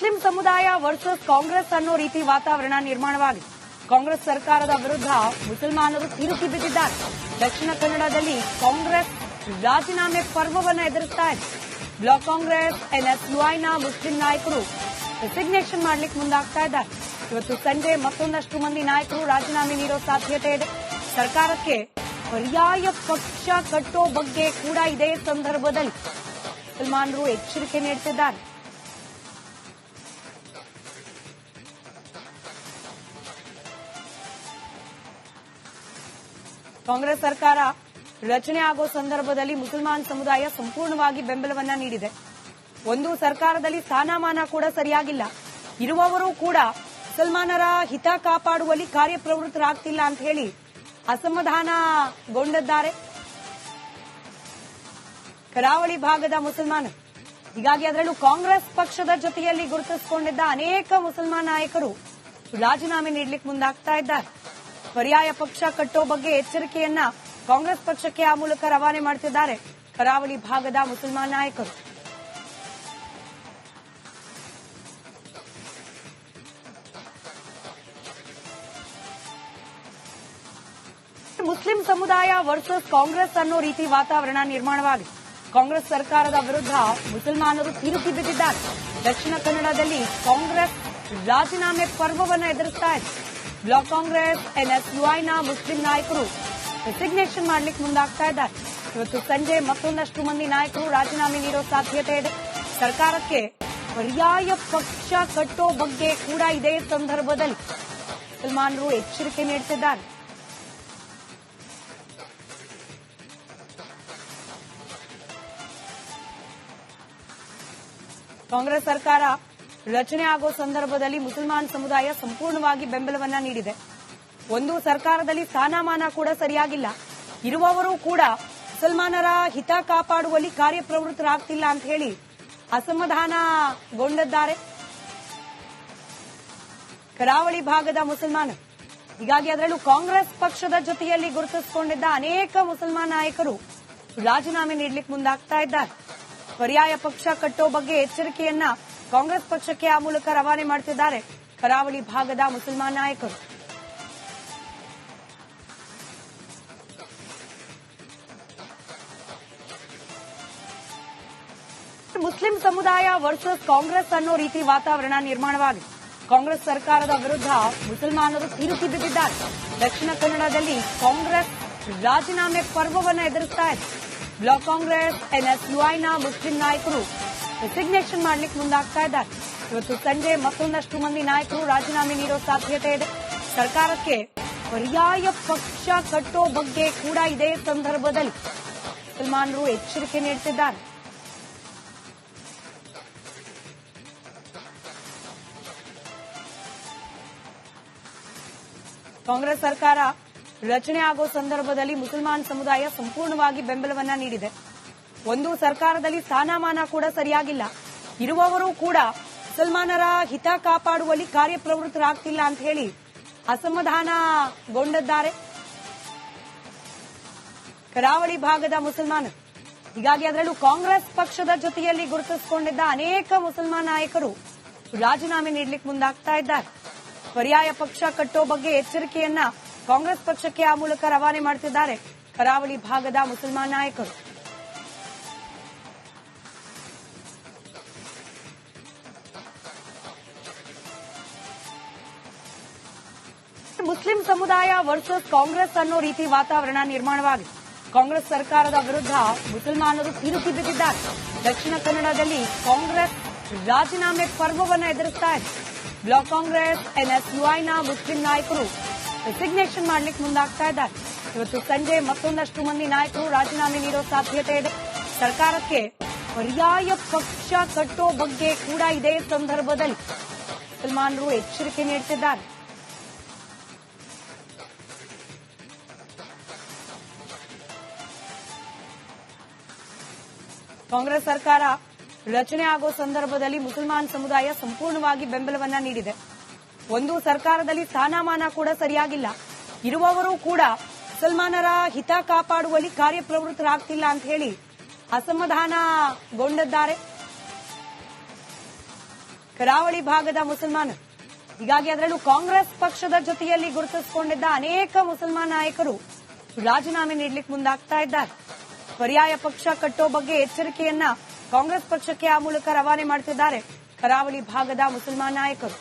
Muslim ಸಮುದಾಯ versus Congress ಅನ್ನೋ ರೀತಿ ವಾತಾವರಣ ನಿರ್ಮಾಣವಾಗಿದೆ. ಕಾಂಗ್ರೆಸ್ ಸರ್ಕಾರದ ವಿರುದ್ಧ ಮುಸಲ್ಮಾನರು ತಿರುಗಿ ಬಿದ್ದಿದ್ದಾರೆ. ದಕ್ಷಿಣ ಕನ್ನಡದಲ್ಲಿ ಕಾಂಗ್ರೆಸ್ ರಾಜೀನಾಮೆ ಪರ್ವವನ್ನು ಎದುರಿಸ್ತಾ ಇದೆ. ಬ್ಲಾಕ್ ಕಾಂಗ್ರೆಸ್ ಎನ್ಎಸ್ಯುಐನ ಮುಸ್ಲಿಂ ನಾಯಕರು ರೆಸಿಗ್ನೇಷನ್ ಮಾಡಲಿಕ್ಕೆ ಮುಂದಾಗ್ತಾ ಇದ್ದಾರೆ. ಇವತ್ತು ಸಂಜೆ ಮತ್ತೊಂದಷ್ಟು ಮಂದಿ ನಾಯಕರು ರಾಜೀನಾಮೆ ನೀಡೋ ಸಾಧ್ಯತೆ ಇದೆ. ಸರ್ಕಾರಕ್ಕೆ ಪರ್ಯಾಯ ಪಕ್ಷ ಕಟ್ಟೋ ಬಗ್ಗೆ ಕೂಡ ಇದೇ ಸಂದರ್ಭದಲ್ಲಿ ಮುಸಲ್ಮಾನರು ಎಚ್ಚರಿಕೆ ನೀಡುತ್ತಿದ್ದಾರೆ. ಕಾಂಗ್ರೆಸ್ ಸರ್ಕಾರ ರಚನೆ ಆಗೋ ಸಂದರ್ಭದಲ್ಲಿ ಮುಸಲ್ಮಾನ್ ಸಮುದಾಯ ಸಂಪೂರ್ಣವಾಗಿ ಬೆಂಬಲವನ್ನ ನೀಡಿದೆ. ಒಂದು ಸರ್ಕಾರದಲ್ಲಿ ಸ್ಥಾನಮಾನ ಕೂಡ ಸರಿಯಾಗಿಲ್ಲ. ಇರುವವರು ಕೂಡ ಮುಸಲ್ಮಾನರ ಹಿತ ಕಾಪಾಡುವಲ್ಲಿ ಕಾರ್ಯಪ್ರವೃತ್ತರಾಗ್ತಿಲ್ಲ ಅಂತ ಹೇಳಿ ಅಸಮಾಧಾನಗೊಂಡಿದ್ದಾರೆ ಕರಾವಳಿ ಭಾಗದ ಮುಸಲ್ಮಾನರು. ಹೀಗಾಗಿ ಅದರಲ್ಲೂ ಕಾಂಗ್ರೆಸ್ ಪಕ್ಷದ ಜೊತೆಯಲ್ಲಿ ಗುರುತಿಸಿಕೊಂಡಿದ್ದ ಅನೇಕ ಮುಸಲ್ಮಾನ್ ನಾಯಕರು ರಾಜೀನಾಮೆ ನೀಡಲಿಕ್ಕೆ ಮುಂದಾಗ್ತಾ ಇದ್ದಾರೆ. ಪರ್ಯಾಯ ಪಕ್ಷ ಕಟ್ಟೋ ಬಗ್ಗೆ ಎಚ್ಚರಿಕೆಯನ್ನ ಕಾಂಗ್ರೆಸ್ ಪಕ್ಷಕ್ಕೆ ಆ ಮೂಲಕ ರವಾನೆ ಮಾಡುತ್ತಿದ್ದಾರೆ ಕರಾವಳಿ ಭಾಗದ ಮುಸಲ್ಮಾನ್ ನಾಯಕರು. ಮುಸ್ಲಿಂ ಸಮುದಾಯ ವರ್ಸಸ್ ಕಾಂಗ್ರೆಸ್ ಅನ್ನೋ ರೀತಿ ವಾತಾವರಣ ನಿರ್ಮಾಣವಾಗಿದೆ. ಕಾಂಗ್ರೆಸ್ ಸರ್ಕಾರದ ವಿರುದ್ಧ ಮುಸಲ್ಮಾನರು ತಿರುಗಿ ಬಿದ್ದಿದ್ದಾರೆ. ದಕ್ಷಿಣ ಕನ್ನಡದಲ್ಲಿ ಕಾಂಗ್ರೆಸ್ ರಾಜೀನಾಮೆ ಪರ್ವವನ್ನು ಎದುರಿಸ್ತಾ ಇದೆ. ಬ್ಲಾಕ್ ಕಾಂಗ್ರೆಸ್ ಎನ್ಎಸ್ಯುಐನ ಮುಸ್ಲಿಂ ನಾಯಕರು ರೆಸಿಗ್ನೇಷನ್ ಮಾಡಲಿಕ್ಕೆ ಮುಂದಾಗ್ತಾ ಇದ್ದಾರೆ. ಇವತ್ತು ಸಂಜೆ ಮತ್ತೊಂದಷ್ಟು ಮಂದಿ ನಾಯಕರು ರಾಜೀನಾಮೆ ನೀಡೋ ಸಾಧ್ಯತೆ ಇದೆ. ಸರ್ಕಾರಕ್ಕೆ ಪರ್ಯಾಯ ಪಕ್ಷ ಕಟ್ಟೋ ಬಗ್ಗೆ ಕೂಡ ಇದೇ ಸಂದರ್ಭದಲ್ಲಿ ಮುಸಲ್ಮಾನರು ಎಚ್ಚರಿಕೆ ನೀಡುತ್ತಿದ್ದಾರೆ. ಕಾಂಗ್ರೆಸ್ ಸರ್ಕಾರ ರಚನೆ ಆಗೋ ಸಂದರ್ಭದಲ್ಲಿ ಮುಸಲ್ಮಾನ್ ಸಮುದಾಯ ಸಂಪೂರ್ಣವಾಗಿ ಬೆಂಬಲವನ್ನ ನೀಡಿದೆ. ಒಂದು ಸರ್ಕಾರದಲ್ಲಿ ಸ್ಥಾನಮಾನ ಕೂಡ ಸರಿಯಾಗಿಲ್ಲ. ಇರುವವರು ಕೂಡ ಮುಸಲ್ಮಾನರ ಹಿತ ಕಾಪಾಡುವಲ್ಲಿ ಕಾರ್ಯಪ್ರವೃತ್ತರಾಗ್ತಿಲ್ಲ ಅಂತ ಹೇಳಿ ಅಸಮಾಧಾನಗೊಂಡಿದ್ದಾರೆ ಕರಾವಳಿ ಭಾಗದ ಮುಸಲ್ಮಾನರು. ಹೀಗಾಗಿ ಅದರಲ್ಲೂ ಕಾಂಗ್ರೆಸ್ ಪಕ್ಷದ ಜೊತೆಯಲ್ಲಿ ಗುರುತಿಸಿಕೊಂಡಿದ್ದ ಅನೇಕ ಮುಸಲ್ಮಾನ್ ನಾಯಕರು ರಾಜೀನಾಮೆ ನೀಡಲಿಕ್ಕೆ ಮುಂದಾಗ್ತಾ ಇದ್ದಾರೆ. ಪರ್ಯಾಯ ಪಕ್ಷ ಕಟ್ಟೋ ಬಗ್ಗೆ ಎಚ್ಚರಿಕೆಯನ್ನ ಕಾಂಗ್ರೆಸ್ ಪಕ್ಷಕ್ಕೆ ಆ ಮೂಲಕ ರವಾನೆ ಮಾಡುತ್ತಿದ್ದಾರೆ ಕರಾವಳಿ ಭಾಗದ ಮುಸಲ್ಮಾನ್ ನಾಯಕರು. ಮುಸ್ಲಿಂ ಸಮುದಾಯ ವರ್ಸಸ್ ಕಾಂಗ್ರೆಸ್ ಅನ್ನೋ ರೀತಿ ವಾತಾವರಣ ನಿರ್ಮಾಣವಾಗಿದೆ. ಕಾಂಗ್ರೆಸ್ ಸರ್ಕಾರದ ವಿರುದ್ಧ ಮುಸಲ್ಮಾನರು ತಿರುಗಿ ಬಿದ್ದಿದ್ದಾರೆ. ದಕ್ಷಿಣ ಕನ್ನಡದಲ್ಲಿ ಕಾಂಗ್ರೆಸ್ ರಾಜೀನಾಮೆ ಪರ್ವವನ್ನು ಎದುರಿಸ್ತಾ ಇದೆ. ಬ್ಲಾಕ್ ಕಾಂಗ್ರೆಸ್ ಎನ್ಎಸ್ಯುಐನ ಮುಸ್ಲಿಂ ನಾಯಕರು ರೆಸಿಗ್ನೇಷನ್ ಮಾಡಲಿಕ್ಕೆ ಮುಂದಾಗ್ತಾ ಇದ್ದಾರೆ. ಇವತ್ತು ಸಂಜೆ ಮತ್ತೊಂದಷ್ಟು ಮಂದಿ ನಾಯಕರು ರಾಜೀನಾಮೆ ನೀಡೋ ಸಾಧ್ಯತೆ ಇದೆ. ಸರ್ಕಾರಕ್ಕೆ ಪರ್ಯಾಯ ಪಕ್ಷ ಕಟ್ಟೋ ಬಗ್ಗೆ ಕೂಡ ಇದೇ ಸಂದರ್ಭದಲ್ಲಿ ಮುಸಲ್ಮಾನರು ಎಚ್ಚರಿಕೆ ನೀಡುತ್ತಿದ್ದಾರೆ. ಕಾಂಗ್ರೆಸ್ ಸರ್ಕಾರ ರಚನೆ ಆಗೋ ಸಂದರ್ಭದಲ್ಲಿ ಮುಸಲ್ಮಾನ್ ಸಮುದಾಯ ಸಂಪೂರ್ಣವಾಗಿ ಬೆಂಬಲವನ್ನ ನೀಡಿದೆ. ಒಂದು ಸರ್ಕಾರದಲ್ಲಿ ಸ್ಥಾನಮಾನ ಕೂಡ ಸರಿಯಾಗಿಲ್ಲ. ಇರುವವರು ಕೂಡ ಮುಸಲ್ಮಾನರ ಹಿತ ಕಾಪಾಡುವಲ್ಲಿ ಕಾರ್ಯಪ್ರವೃತ್ತರಾಗ್ತಿಲ್ಲ ಅಂತ ಹೇಳಿ ಅಸಮಾಧಾನಗೊಂಡಿದ್ದಾರೆ ಕರಾವಳಿ ಭಾಗದ ಮುಸಲ್ಮಾನರು. ಹೀಗಾಗಿ ಅದರಲ್ಲೂ ಕಾಂಗ್ರೆಸ್ ಪಕ್ಷದ ಜೊತೆಯಲ್ಲಿ ಗುರುತಿಸಿಕೊಂಡಿದ್ದ ಅನೇಕ ಮುಸಲ್ಮಾನ್ ನಾಯಕರು ರಾಜೀನಾಮೆ ನೀಡಲಿಕ್ಕೆ ಮುಂದಾಗ್ತಾ ಇದ್ದಾರೆ. ಪರ್ಯಾಯ ಪಕ್ಷ ಕಟ್ಟೋ ಬಗ್ಗೆ ಎಚ್ಚರಿಕೆಯನ್ನ ಕಾಂಗ್ರೆಸ್ ಪಕ್ಷಕ್ಕೆ ಆ ಮೂಲಕ ರವಾನೆ ಮಾಡುತ್ತಿದ್ದಾರೆ ಕರಾವಳಿ ಭಾಗದ ಮುಸಲ್ಮಾನ್ ನಾಯಕರು. ಮುಸ್ಲಿಂ ಸಮುದಾಯ ವರ್ಸಸ್ ಕಾಂಗ್ರೆಸ್ ಅನ್ನೋ ರೀತಿ ವಾತಾವರಣ ನಿರ್ಮಾಣವಾಗಿದೆ. ಕಾಂಗ್ರೆಸ್ ಸರ್ಕಾರದ ವಿರುದ್ಧ ಮುಸಲ್ಮಾನರು ತಿರುಗಿ ಬಿದ್ದಿದ್ದಾರೆ. ದಕ್ಷಿಣ ಕನ್ನಡದಲ್ಲಿ ಕಾಂಗ್ರೆಸ್ ರಾಜೀನಾಮೆ ಪರ್ವವನ್ನು ಎದುರಿಸ್ತಾ ಇದೆ. ಬ್ಲಾಕ್ ಕಾಂಗ್ರೆಸ್ ಎನ್ಎಸ್ಯುಐನ ಮುಸ್ಲಿಂ ನಾಯಕರು ರೆಸಿಗ್ನೇಷನ್ ಮಾಡಲಿಕ್ಕೆ ಮುಂದಾಗ್ತಾ ಇದ್ದಾರೆ. ಇವತ್ತು ಸಂಜೆ ಮತ್ತೊಂದಷ್ಟು ಮಂದಿ ನಾಯಕರು ರಾಜೀನಾಮೆ ನೀಡೋ ಸಾಧ್ಯತೆ ಇದೆ. ಸರ್ಕಾರಕ್ಕೆ ಪರ್ಯಾಯ ಪಕ್ಷ ಕಟ್ಟೋ ಬಗ್ಗೆ ಕೂಡ ಇದೇ ಸಂದರ್ಭದಲ್ಲಿ ಮುಸಲ್ಮಾನರು ಎಚ್ಚರಿಕೆ ನೀಡುತ್ತಿದ್ದಾರೆ. ಕಾಂಗ್ರೆಸ್ ಸರ್ಕಾರ ರಚನೆ ಆಗೋ ಸಂದರ್ಭದಲ್ಲಿ ಮುಸಲ್ಮಾನ್ ಸಮುದಾಯ ಸಂಪೂರ್ಣವಾಗಿ ಬೆಂಬಲವನ್ನ ನೀಡಿದೆ. ಒಂದು ಸರ್ಕಾರದಲ್ಲಿ ಸ್ಥಾನಮಾನ ಕೂಡ ಸರಿಯಾಗಿಲ್ಲ. ಇರುವವರು ಕೂಡ ಮುಸಲ್ಮಾನರ ಹಿತ ಕಾಪಾಡುವಲ್ಲಿ ಕಾರ್ಯಪ್ರವೃತ್ತರಾಗ್ತಿಲ್ಲ ಅಂತ ಹೇಳಿ ಅಸಮಾಧಾನಗೊಂಡಿದ್ದಾರೆ ಕರಾವಳಿ ಭಾಗದ ಮುಸಲ್ಮಾನರು. ಹೀಗಾಗಿ ಅದರಲ್ಲೂ ಕಾಂಗ್ರೆಸ್ ಪಕ್ಷದ ಜೊತೆಯಲ್ಲಿ ಗುರುತಿಸಿಕೊಂಡಿದ್ದ ಅನೇಕ ಮುಸಲ್ಮಾನ್ ನಾಯಕರು ರಾಜೀನಾಮೆ ನೀಡಲಿಕ್ಕೆ ಮುಂದಾಗ್ತಾ ಇದ್ದಾರೆ. ಪರ್ಯಾಯ ಪಕ್ಷ ಕಟ್ಟೋ ಬಗ್ಗೆ ಎಚ್ಚರಿಕೆಯನ್ನ ಕಾಂಗ್ರೆಸ್ ಪಕ್ಷಕ್ಕೆ ಆ ಮೂಲಕ ರವಾನೆ ಮಾಡುತ್ತಿದ್ದಾರೆ ಕರಾವಳಿ ಭಾಗದ ಮುಸಲ್ಮಾನ್ ನಾಯಕರು.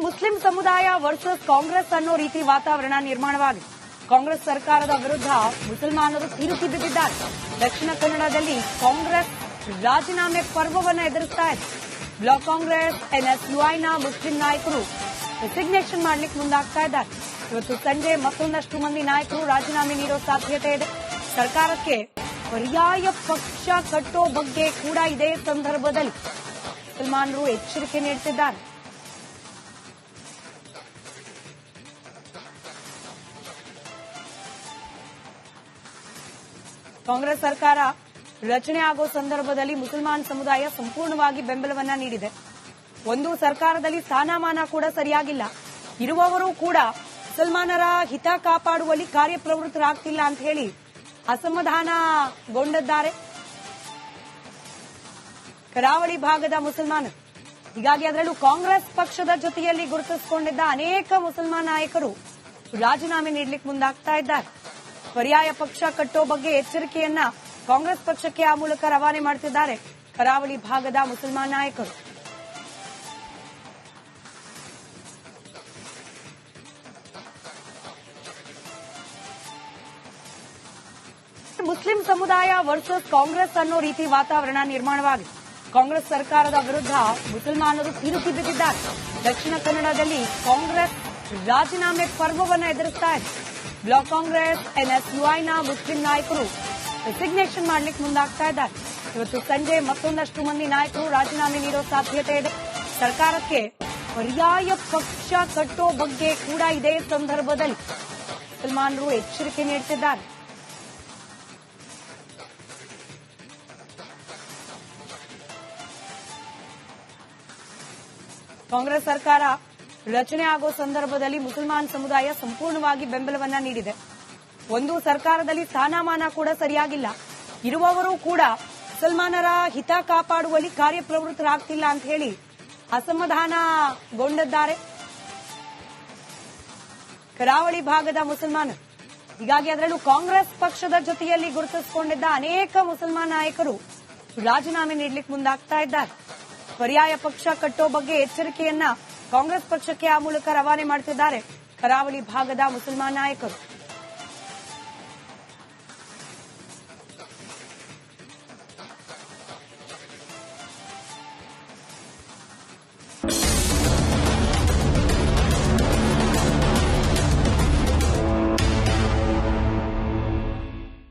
ಮುಸ್ಲಿಂ ಸಮುದಾಯ ವರ್ಸಸ್ ಕಾಂಗ್ರೆಸ್ ಅನ್ನೋ ರೀತಿ ವಾತಾವರಣ ನಿರ್ಮಾಣವಾಗಿದೆ. ಕಾಂಗ್ರೆಸ್ ಸರ್ಕಾರದ ವಿರುದ್ಧ ಮುಸಲ್ಮಾನರು ತಿರುಗಿ ಬಿದ್ದಿದ್ದಾರೆ. ದಕ್ಷಿಣ ಕನ್ನಡದಲ್ಲಿ ಕಾಂಗ್ರೆಸ್ ರಾಜೀನಾಮೆ ಪರ್ವವನ್ನು ಎದುರಿಸ್ತಾ ಇದೆ. ಬ್ಲಾಕ್ ಕಾಂಗ್ರೆಸ್ ಎನ್ಎಸ್ಯುಐನ ಮುಸ್ಲಿಂ ನಾಯಕರು ರೆಸಿಗ್ನೇಷನ್ ಮಾಡಲಿಕ್ಕೆ ಮುಂದಾಗ್ತಾ ಇದ್ದಾರೆ. ಇವತ್ತು ಸಂಜೆ ಮತ್ತೊಂದಷ್ಟು ಮಂದಿ ನಾಯಕರು ರಾಜೀನಾಮೆ ನೀಡೋ ಸಾಧ್ಯತೆ ಇದೆ. ಸರ್ಕಾರಕ್ಕೆ ಪರ್ಯಾಯ ಪಕ್ಷ ಕಟ್ಟೋ ಬಗ್ಗೆ ಕೂಡ ಇದೇ ಸಂದರ್ಭದಲ್ಲಿ ಮುಸಲ್ಮಾನರು ಎಚ್ಚರಿಕೆ ನೀಡುತ್ತಿದ್ದಾರೆ. ಕಾಂಗ್ರೆಸ್ ಸರ್ಕಾರ ರಚನೆ ಆಗೋ ಸಂದರ್ಭದಲ್ಲಿ ಮುಸಲ್ಮಾನ್ ಸಮುದಾಯ ಸಂಪೂರ್ಣವಾಗಿ ಬೆಂಬಲವನ್ನ ನೀಡಿದೆ. ಒಂದು ಸರ್ಕಾರದಲ್ಲಿ ಸ್ಥಾನಮಾನ ಕೂಡ ಸರಿಯಾಗಿಲ್ಲ. ಇರುವವರು ಕೂಡ ಮುಸಲ್ಮಾನರ ಹಿತ ಕಾಪಾಡುವಲ್ಲಿ ಕಾರ್ಯಪ್ರವೃತ್ತರಾಗ್ತಿಲ್ಲ ಅಂತ ಹೇಳಿ ಅಸಮಾಧಾನಗೊಂಡಿದ್ದಾರೆ ಕರಾವಳಿ ಭಾಗದ ಮುಸಲ್ಮಾನರು. ಹೀಗಾಗಿ ಅದರಲ್ಲೂ ಕಾಂಗ್ರೆಸ್ ಪಕ್ಷದ ಜೊತೆಯಲ್ಲಿ ಗುರುತಿಸಿಕೊಂಡಿದ್ದ ಅನೇಕ ಮುಸಲ್ಮಾನ್ ನಾಯಕರು ರಾಜೀನಾಮೆ ನೀಡಲಿಕ್ಕೆ ಮುಂದಾಗ್ತಾ ಇದ್ದಾರೆ. ಪರ್ಯಾಯ ಪಕ್ಷ ಕಟ್ಟೋ ಬಗ್ಗೆ ಎಚ್ಚರಿಕೆಯನ್ನ ಕಾಂಗ್ರೆಸ್ ಪಕ್ಷಕ್ಕೆ ಆ ಮೂಲಕ ರವಾನೆ ಮಾಡುತ್ತಿದ್ದಾರೆ ಕರಾವಳಿ ಭಾಗದ ಮುಸಲ್ಮಾನ್ ನಾಯಕರು. ಮುಸ್ಲಿಂ ಸಮುದಾಯ ವರ್ಸಸ್ ಕಾಂಗ್ರೆಸ್ ಅನ್ನೋ ರೀತಿ ವಾತಾವರಣ ನಿರ್ಮಾಣವಾಗಿದೆ. ಕಾಂಗ್ರೆಸ್ ಸರ್ಕಾರದ ವಿರುದ್ಧ ಮುಸಲ್ಮಾನರು ತಿರುಗಿ ಬಿದ್ದಿದ್ದಾರೆ. ದಕ್ಷಿಣ ಕನ್ನಡದಲ್ಲಿ ಕಾಂಗ್ರೆಸ್ ರಾಜೀನಾಮೆ ಪರ್ವವನ್ನು ಎದುರಿಸ್ತಾ ಇದೆ. ಬ್ಲಾಕ್ ಕಾಂಗ್ರೆಸ್ ಎನ್ಎಸ್ಯುಐನ ಮುಸ್ಲಿಂ ನಾಯಕರು ರೆಸಿಗ್ನೇಷನ್ ಮಾಡಲಿಕ್ಕೆ ಮುಂದಾಗ್ತಾ ಇದ್ದಾರೆ. ಇವತ್ತು ಸಂಜೆ ಮತ್ತೊಂದಷ್ಟು ಮಂದಿ ನಾಯಕರು ರಾಜೀನಾಮೆ ನೀಡೋ ಸಾಧ್ಯತೆ ಇದೆ. ಸರ್ಕಾರಕ್ಕೆ ಪರ್ಯಾಯ ಪಕ್ಷ ಕಟ್ಟೋ ಬಗ್ಗೆ ಕೂಡ ಇದೇ ಸಂದರ್ಭದಲ್ಲಿ ಮುಸಲ್ಮಾನರು ಎಚ್ಚರಿಕೆ ನೀಡುತ್ತಿದ್ದಾರೆ. ಕಾಂಗ್ರೆಸ್ ಸರ್ಕಾರ ರಚನೆ ಆಗೋ ಸಂದರ್ಭದಲ್ಲಿ ಮುಸಲ್ಮಾನ್ ಸಮುದಾಯ ಸಂಪೂರ್ಣವಾಗಿ ಬೆಂಬಲವನ್ನ ನೀಡಿದೆ. ಒಂದು ಸರ್ಕಾರದಲ್ಲಿ ಸ್ಥಾನಮಾನ ಕೂಡ ಸರಿಯಾಗಿಲ್ಲ. ಇರುವವರು ಕೂಡ ಮುಸಲ್ಮಾನರ ಹಿತ ಕಾಪಾಡುವಲ್ಲಿ ಕಾರ್ಯಪ್ರವೃತ್ತರಾಗ್ತಿಲ್ಲ ಅಂತ ಹೇಳಿ ಅಸಮಾಧಾನಗೊಂಡಿದ್ದಾರೆ ಕರಾವಳಿ ಭಾಗದ ಮುಸಲ್ಮಾನರು. ಹೀಗಾಗಿ ಅದರಲ್ಲೂ ಕಾಂಗ್ರೆಸ್ ಪಕ್ಷದ ಜೊತೆಯಲ್ಲಿ ಗುರುತಿಸಿಕೊಂಡಿದ್ದ ಅನೇಕ ಮುಸಲ್ಮಾನ್ ನಾಯಕರು ರಾಜೀನಾಮೆ ನೀಡಲಿಕ್ಕೆ ಮುಂದಾಗ್ತಾ ಇದ್ದಾರೆ. ಪರ್ಯಾಯ ಪಕ್ಷ ಕಟ್ಟೋ ಬಗ್ಗೆ ಎಚ್ಚರಿಕೆಯನ್ನ ಕಾಂಗ್ರೆಸ್ ಪಕ್ಷಕ್ಕೆ ಆ ಮೂಲಕ ರವಾನೆ ಮಾಡುತ್ತಿದ್ದಾರೆ ಕರಾವಳಿ ಭಾಗದ ಮುಸಲ್ಮಾನ್ ನಾಯಕರು.